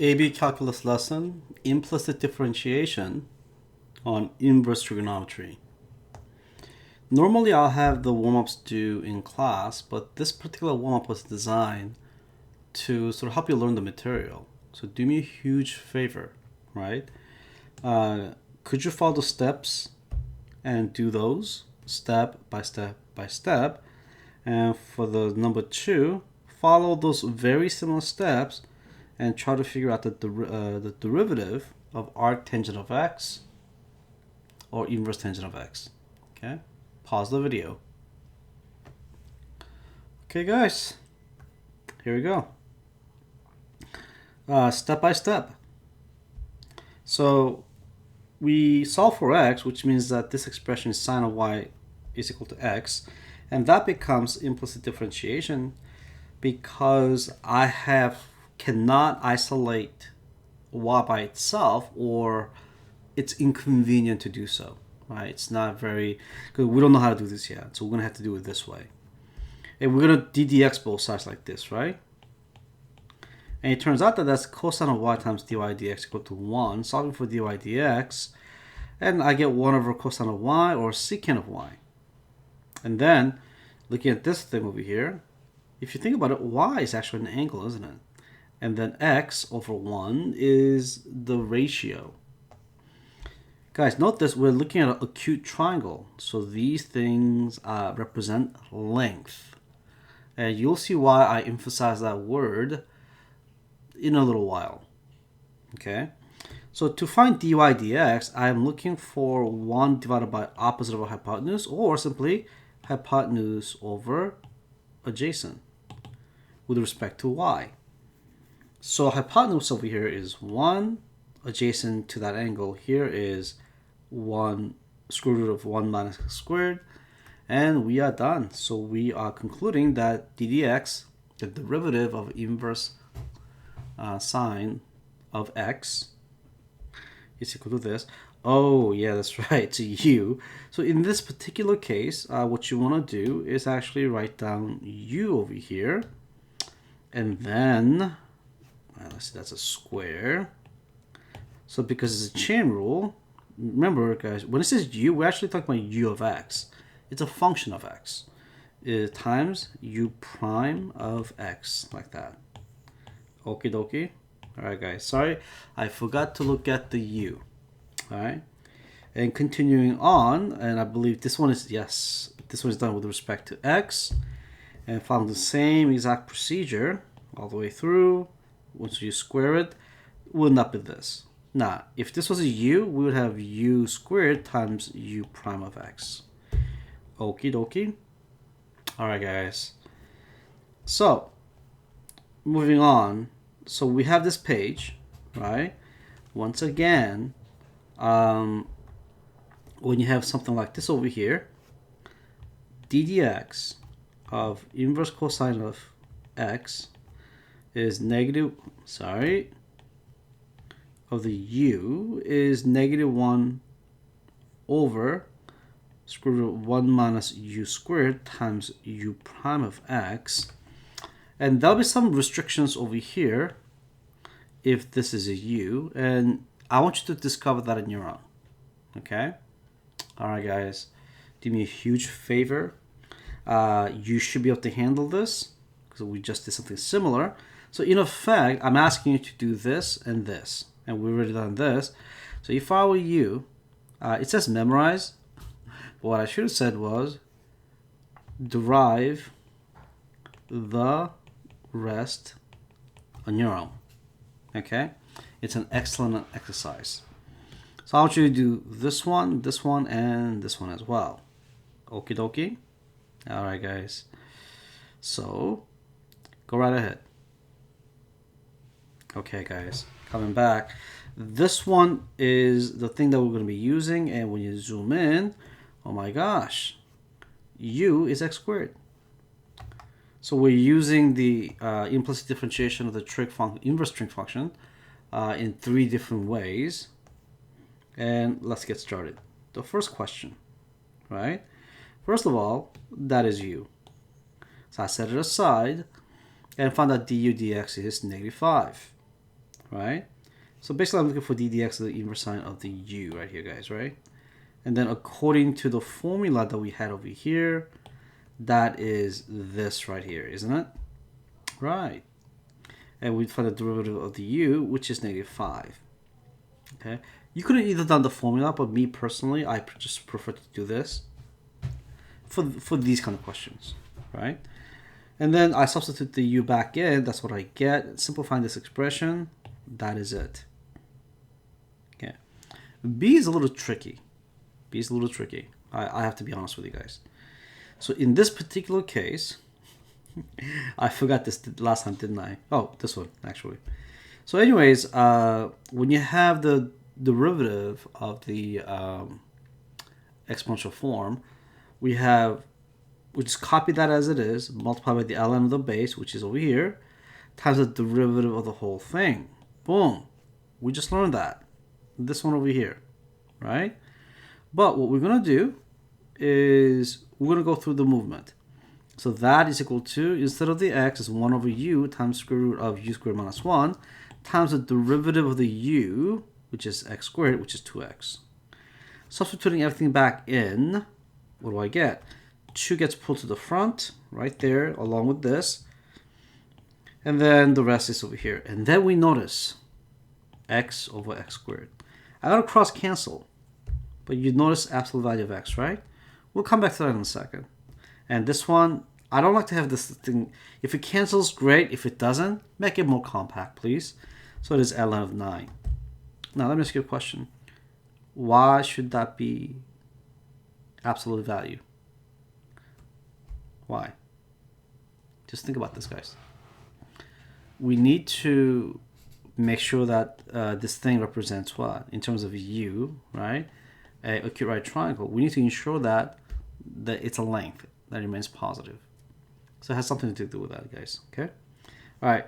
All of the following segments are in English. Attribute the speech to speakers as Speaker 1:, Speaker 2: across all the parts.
Speaker 1: AB Calculus lesson, Implicit Differentiation on Inverse Trigonometry. Normally I'll have the warm-ups due in class, but this particular warm-up was designed to sort of help you learn the material. So do me a huge favor, right? Could you follow the steps and do those step by step by step? And for the number 2, follow those very similar steps and try to figure out the derivative of arc tangent of x or inverse tangent of x. Okay, pause the video. Okay guys, here we go. Step by step. So we solve for x, which means that this expression is sine of y is equal to x, and that becomes implicit differentiation because I cannot isolate y by itself, or it's inconvenient to do so, right? It's not very good. We don't know how to do this yet, so we're gonna have to do it this way. And we're gonna ddx both sides like this, right? And it turns out that that's cosine of y times dy dx equal to 1, solving for dy dx, and I get 1 over cosine of y, or secant of y. And then, looking at this thing over here, if you think about it, y is actually an angle, isn't it? And then x over 1 is the ratio. Guys, note this, we're looking at an acute triangle. So these things represent length. And you'll see why I emphasize that word in a little while. Okay? So to find dy dx, I'm looking for 1 divided by opposite over hypotenuse, or simply hypotenuse over adjacent with respect to y. So hypotenuse over here is 1, adjacent to that angle here is 1 square root of 1 minus x squared, and we are done. So we are concluding that ddx, the derivative of inverse sine of x, is equal to this. Oh yeah, that's right, it's u. So in this particular case, what you want to do is actually write down u over here, and then let's see, that's a square. So because it's a chain rule, remember guys, when it says u, we're actually talking about u of x. It's a function of x. It times u prime of x, like that. Okie dokie. Alright guys, sorry, I forgot to look at the u. Alright, and continuing on, and I believe this one is, yes, this one is done with respect to x, and following the same exact procedure all the way through. Once you square it, it will not be this. Now, if this was a u, we would have u squared times u prime of x. Okie dokie. Alright guys, so moving on, so we have this page, right? Once again, when you have something like this over here, ddx of inverse cosine of x is negative, of the u is negative 1 over square root of 1 minus u squared times u prime of x. And there'll be some restrictions over here if this is a u, and I want you to discover that on your own. Okay? Alright guys, do me a huge favor. You should be able to handle this because we just did something similar. So in effect, I'm asking you to do this, and we've already done this. So if I were you, it says memorize, but what I should have said was derive the rest on your own. Okay? It's an excellent exercise. So I want you to do this one, and this one as well. Okie dokie. Alright guys. So go right ahead. Okay guys, coming back. This one is the thing that we're going to be using, and when you zoom in, oh my gosh, u is x squared. So we're using the implicit differentiation of the inverse trig function in 3 different ways. And let's get started. The first question, right? First of all, that is u. So I set it aside and found that du dx is negative 5. right? So basically I'm looking for d dx, the inverse sine of the u right here, guys, right? And then according to the formula that we had over here, that is this right here, isn't it? Right. And we find the derivative of the u, which is -5. Okay. You could have either done the formula, but me personally, I just prefer to do this for these kind of questions, right? And then I substitute the u back in. That's what I get. Simplifying this expression, that is it. Okay. B is a little tricky. B is a little tricky. I have to be honest with you guys. So in this particular case, I forgot this last time, didn't I? Oh, this one, actually. So anyways, when you have the derivative of the exponential form, we just copy that as it is, multiply by the ln of the base, which is over here, times the derivative of the whole thing. Boom. We just learned that. This one over here, right? But what we're going to do is we're going to go through the movement. So that is equal to, instead of the x, is 1 over u times square root of u squared minus 1 times the derivative of the u, which is x squared, which is 2x. Substituting everything back in, what do I get? 2 gets pulled to the front, right there, along with this. And then the rest is over here. And then we notice x over x squared. I got to cross cancel, but you notice absolute value of x, right? We'll come back to that in a second. And this one, I don't like to have this thing. If it cancels, great. If it doesn't, make it more compact, please. So it is ln of 9. Now, let me ask you a question. Why should that be absolute value? Why? Just think about this, guys. We need to make sure that this thing represents what? In terms of u, right? A acute right triangle. We need to ensure that it's a length that remains positive. So it has something to do with that, guys. Okay? All right.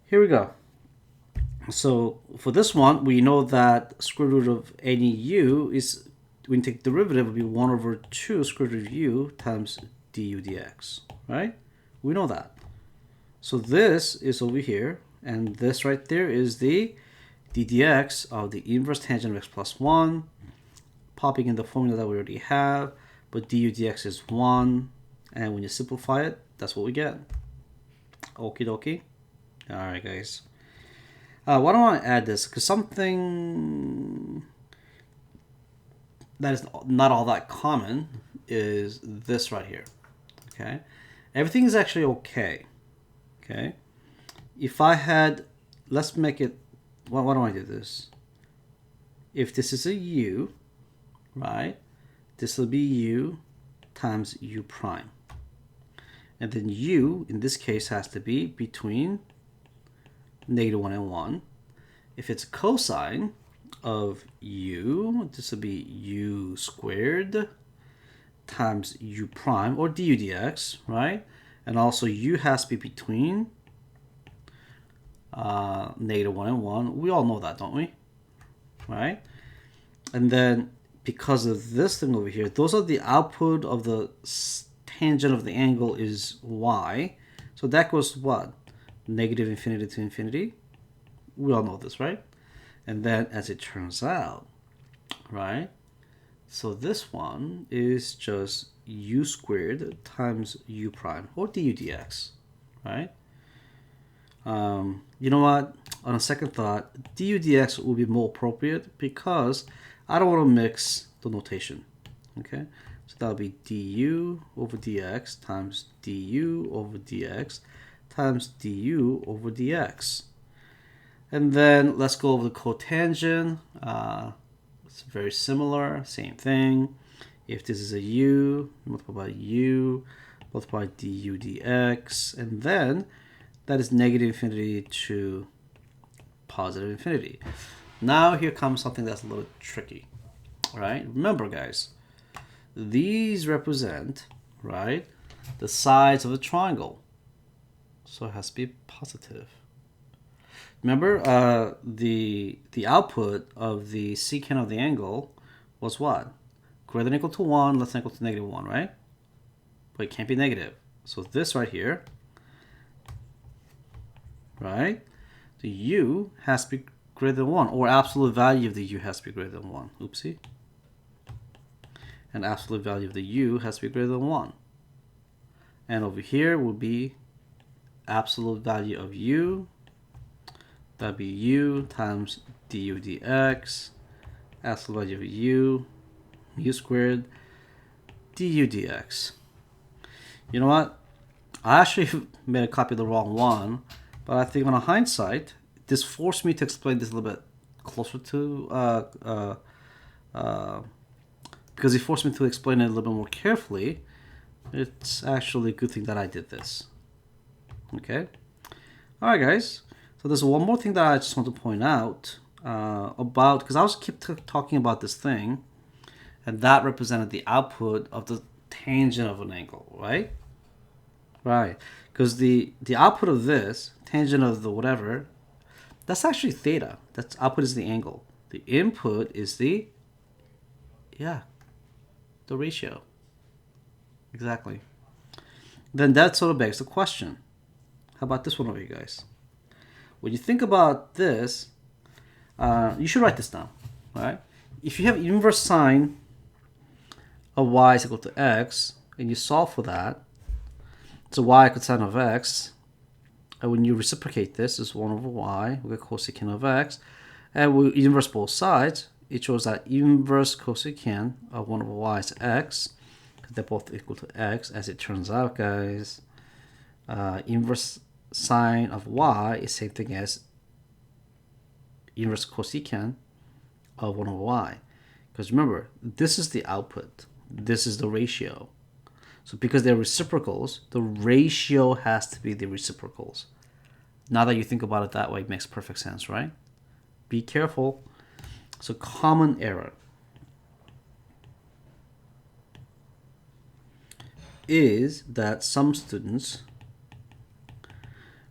Speaker 1: Here we go. So for this one, we know that square root of any u is, when you take derivative, it will be 1 over 2 square root of u times du dx, right? We know that. So this is over here, and this right there is the d dx of the inverse tangent of x plus 1, popping in the formula that we already have, but du dx is 1, and when you simplify it, that's what we get. Okie dokie. All right, guys. Why don't I add this? Because something that is not all that common is this right here. Okay, everything is actually okay. Okay, if I had, let's make it. Why don't I do this? If this is a u, right? This will be u times u prime, and then u in this case has to be between -1 and 1. If it's cosine of u, this will be u squared times u prime, or du dx, right? And also u has to be between -1 and 1. We all know that, don't we? Right? And then because of this thing over here, those are the output of the tangent of the angle is y. So that goes to what? -infinity to infinity. We all know this, right? And then as it turns out, right? So this one is just u squared times u prime, or du dx, right? You know what? On a second thought, du dx will be more appropriate because I don't want to mix the notation, okay? So that'll be du over dx times du over dx times du over dx. And then let's go over the cotangent. It's very similar, same thing. If this is a u, multiply by u, multiply du dx, and then that is -infinity to +infinity. Now here comes something that's a little tricky, right? Remember, guys, these represent, right, the sides of a triangle. So it has to be positive. Remember, the output of the secant of the angle was what? Greater than or equal to 1, less than or equal to -1, right? But it can't be negative. So this right here, right? the u has to be greater than 1, or absolute value of the u has to be greater than 1. Oopsie. And absolute value of the u has to be greater than 1. And over here will be absolute value of u. That'd be u times du dx. Absolute value of u squared du dx. You know what? I actually made a copy of the wrong one, but I think on a hindsight, this forced me to explain this a little bit closer to, because it forced me to explain it a little bit more carefully. It's actually a good thing that I did this. Okay? Alright guys, so there's one more thing that I just want to point out about, because I was keep talking about this thing, and that represented the output of the tangent of an angle, right? Right, because the output of this, tangent of the whatever, that's actually theta. That's output is the angle. The input is the, the ratio. Exactly. Then that sort of begs the question. How about this one over here, guys? When you think about this, you should write this down, right? If you have inverse sine of y is equal to x, and you solve for that, so y cosine of x, and when you reciprocate this, is 1 over y, we get cosecant of x, and we inverse both sides, it shows that inverse cosecant of 1 over y is x, because they're both equal to x, as it turns out, guys. Inverse sine of y is same thing as inverse cosecant of 1 over y. Because remember, this is the output, this is the ratio. So because they're reciprocals, the ratio has to be the reciprocals. Now that you think about it that way, it makes perfect sense, right? Be careful. So common error is that some students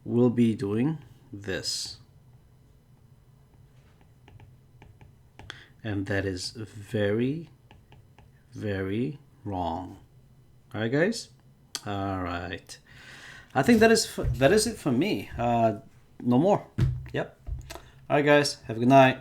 Speaker 1: will be doing this. And that is very, very wrong. All right, guys? All right. I think that is it for me. No more. Yep. All right, guys. Have a good night.